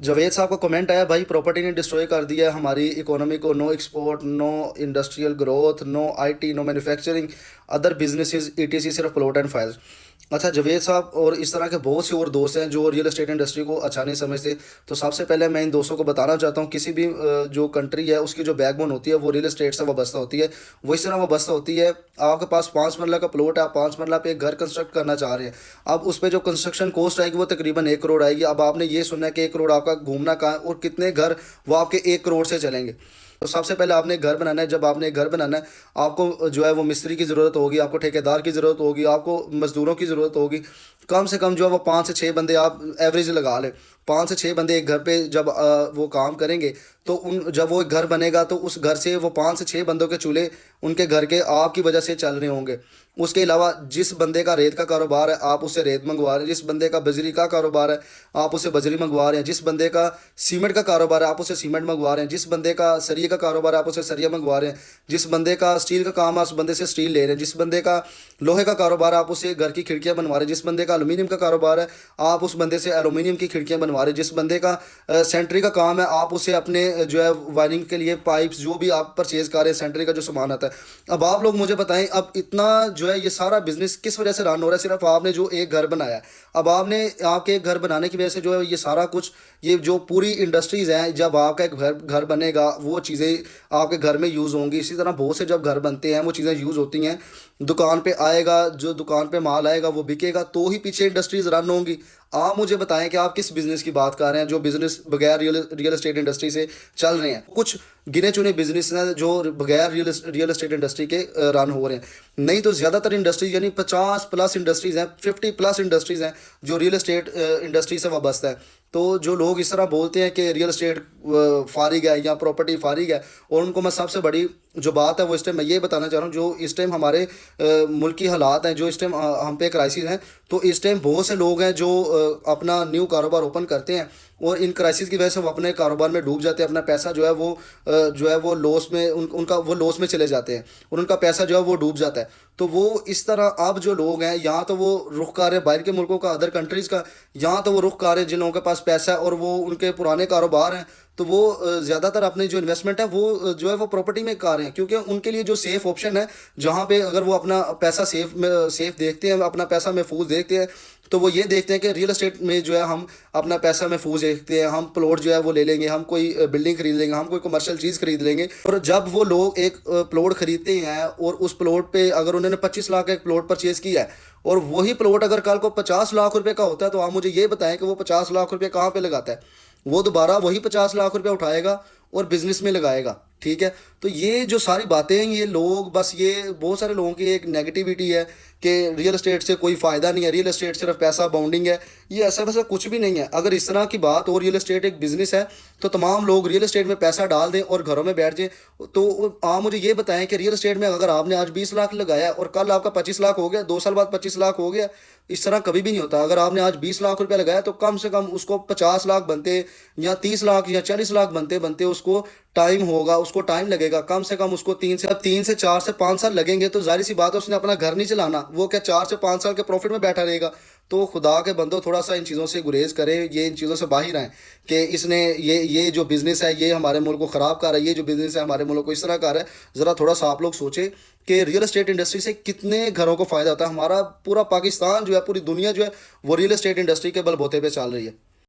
जावेद साहब का कमेंट आया, भाई प्रॉपर्टी ने डिस्ट्रॉय कर दिया है हमारी इकोनॉमी को। No export, no industrial growth, no IT, no manufacturing, other businesses etc, सिर्फ प्लॉट एंड फाइल्स। अच्छा जावेद साहब, और इस तरह के बहुत से और दोस्त हैं जो रियल एस्टेट इंडस्ट्री को अच्छा नहीं समझते। तो सबसे पहले मैं इन दोस्तों को बताना चाहता हूँ, किसी भी जो कंट्री है उसकी जो बैकबोन होती है वो रियल एस्टेट से वाबस्ता होती है। वो इस तरह वाबस्ता होती है, आपके पास 5 मरला का प्लॉट है, आप 5 मरला पे एक घर कंस्ट्रक्ट करना चाह रहे हैं। अब उस पर जो कंस्ट्रक्शन कॉस्ट आएगी वो तकरीबन 1 करोड़ आएगी। अब आपने ये सुनना है कि 1 करोड़ आपका घूमना कहाँ है और कितने घर वो आपके 1 करोड़ से चलेंगे। तो सबसे पहले आपने घर बनाना है। जब आपने घर बनाना है, आपको जो है वो मिस्त्री की ज़रूरत होगी, आपको ठेकेदार की ज़रूरत होगी, आपको मज़दूरों की ज़रूरत होगी। कम से कम जो है वो 5 से 6 बंदे आप एवरेज लगा लें। 5 से 6 बंदे एक घर पे जब वो काम करेंगे, तो उन जब वो एक घर बनेगा तो उस घर से वो 5 से 6 बंदों के चूल्हे उनके घर के आपकी वजह से चल रहे होंगे। उसके अलावा जिस बंदे का रेत का कारोबार है, आप उससे रेत मंगवा रहे हैं। जिस बंदे का बजरी का कारोबार है, आप उससे बजरी मंगवा रहे हैं। जिस बंदे का सीमेंट का कारोबार है, आप उससे सीमेंट मंगवा रहे हैं। जिस बंदे का सरिये का कारोबार है, आप उससे सरिया मंगवा रहे हैं। जिस बंदे का स्टील का काम है, उस बंदे से स्टील ले रहे हैं। जिस बंदे का लोहे का कारोबार है, आप उससे घर की खिड़कियां बनवा रहे हैं। जिस बंदे का एल्यूमिनियम का कारोबार है, आप उस बंदे से एल्यूमिनियम की खिड़कियां बनवा रहे हैं। जिस बंदे का सेंट्री का काम है, आप उससे अपने जो है वायरिंग के लिए पाइप्स जो भी आप परचेज कर रहे हैं, सेंट्री का जो सामान आता है। अब आप लोग मुझे बताएं, अब इतना जो है ये सारा बिजनेस किस वजह से रन हो रहा है? सिर्फ आपने जो एक घर बनाया है। अब आपने आपके एक घर बनाने की वजह से जो है ये सारा कुछ, ये जो पूरी इंडस्ट्रीज़ हैं, जब आपका एक घर घर बनेगा वो चीज़ें आपके घर में यूज़ होंगी। इसी तरह बहुत से जब घर बनते हैं वो चीज़ें यूज़ होती हैं। दुकान पे आएगा, जो दुकान पे माल आएगा वो बिकेगा, तो ही पीछे इंडस्ट्रीज रन होंगी। आप मुझे बताएं कि आप किस बिज़नेस की बात कर रहे हैं जो बिज़नेस बगैर रियल एस्टेट इंडस्ट्री से चल रहे हैं। कुछ गिने चुने बिजनेस हैं जो बगैर रियल एस्टेट इंडस्ट्री के रन हो रहे हैं। नहीं तो ज़्यादातर इंडस्ट्रीज, यानी 50+ इंडस्ट्रीज़ हैं, 50+ इंडस्ट्रीज़ हैं जो रियल एस्टेट इंडस्ट्री से वाबस्ता है। तो जो लोग इस तरह बोलते हैं कि रियल एस्टेट फारिग है या प्रॉपर्टी फारिग है, और उनको मैं सबसे बड़ी जो बात है वो इस टाइम मैं ये बताना चाह रहा हूँ, जो इस टाइम हमारे मुल्क की हालात हैं, जो इस टाइम हम पे क्राइसिस हैं। तो इस टाइम बहुत से लोग हैं जो अपना न्यू कारोबार ओपन करते हैं, और इन क्राइसिस की वजह से वो अपने कारोबार में डूब जाते हैं। अपना पैसा जो है वो जो है वो लॉस में उनका वो लॉस में चले जाते हैं, और उनका पैसा जो है वो डूब जाता है। तो वो इस तरह अब जो लोग हैं, यहाँ तो वो रुख कर रहे हैं बाहर के मुल्कों का, अदर कंट्रीज़ का। यहाँ तो वो रुख कर रहे हैं जिन लोगों के पास पैसा है और वो उनके पुराने कारोबार हैं, तो वो ज़्यादातर अपनी जो इन्वेस्टमेंट है वो जो है वो प्रॉपर्टी में कर रहे हैं, क्योंकि उनके लिए जो सेफ़ ऑप्शन है, जहाँ पे अगर वो अपना पैसा सेफ देखते हैं, अपना पैसा महफूज देखते हैं, तो वो ये देखते हैं कि रियल एस्टेट में जो है हम अपना पैसा महफूज देखते हैं। हम प्लॉट जो है वो ले लेंगे, हम कोई बिल्डिंग खरीद लेंगे, हम कोई कमर्शियल चीज़ खरीद लेंगे। और जब वो लोग एक प्लॉट खरीदते हैं और उस प्लॉट पे अगर उन्होंने 25 लाख का एक प्लॉट परचेज़ किया है, और वही प्लॉट अगर कल को 50 लाख रुपए का होता है, तो आप मुझे ये बताएं कि वो 50 लाख रुपये कहाँ पे लगाता है? वो दोबारा वही 50 लाख रुपये उठाएगा और बिजनेस में लगाएगा। ठीक है, तो ये जो सारी बातें हैं, ये लोग बस, ये बहुत सारे लोगों की एक नेगेटिविटी है कि रियल एस्टेट से कोई फ़ायदा नहीं है, रियल एस्टेट सिर्फ पैसा बाउंडिंग है। ये ऐसा वैसा कुछ भी नहीं है। अगर इस तरह की बात हो, रियल एस्टेट एक बिज़नेस है, तो तमाम लोग रियल एस्टेट में पैसा डाल दें और घरों में बैठ जाएं। तो आप मुझे ये बताएं कि रियल एस्टेट में अगर आपने आज 20 लाख लगाया और कल आपका 25 लाख हो गया, 2 साल बाद 25 लाख हो गया, इस तरह कभी भी नहीं होता। अगर आपने आज 20 लाख रुपया लगाया, तो कम से कम उसको 50 लाख बनते या 30 लाख या 40 लाख बनते बनते उसको टाइम होगा, उसको टाइम लगेगा। कम से कम उसको 3 से 4 से 5 साल लगेंगे। तो जाहिर सी बात है उसने अपना घर नहीं चलाना, वो क्या 4 से 5 साल के प्रॉफिट में बैठा रहेगा? तो खुदा के बंदो, थोड़ा सा इन चीज़ों से गुरेज करें, ये इन चीज़ों से बाहर आएँ कि इसने ये जो बिज़नेस है ये हमारे मुल्क को ख़राब कर रहा है, ये जो बिज़नेस है हमारे मुल्क को इस तरह कर रहा है। ज़रा थोड़ा सा आप लोग सोचें कि रियल एस्टेट इंडस्ट्री से कितने घरों को फ़ायदा होता है। हमारा पूरा पाकिस्तान जो है, पूरी दुनिया जो है, वो रियल एस्टेट इंडस्ट्री के बलबूते पे चल रही है।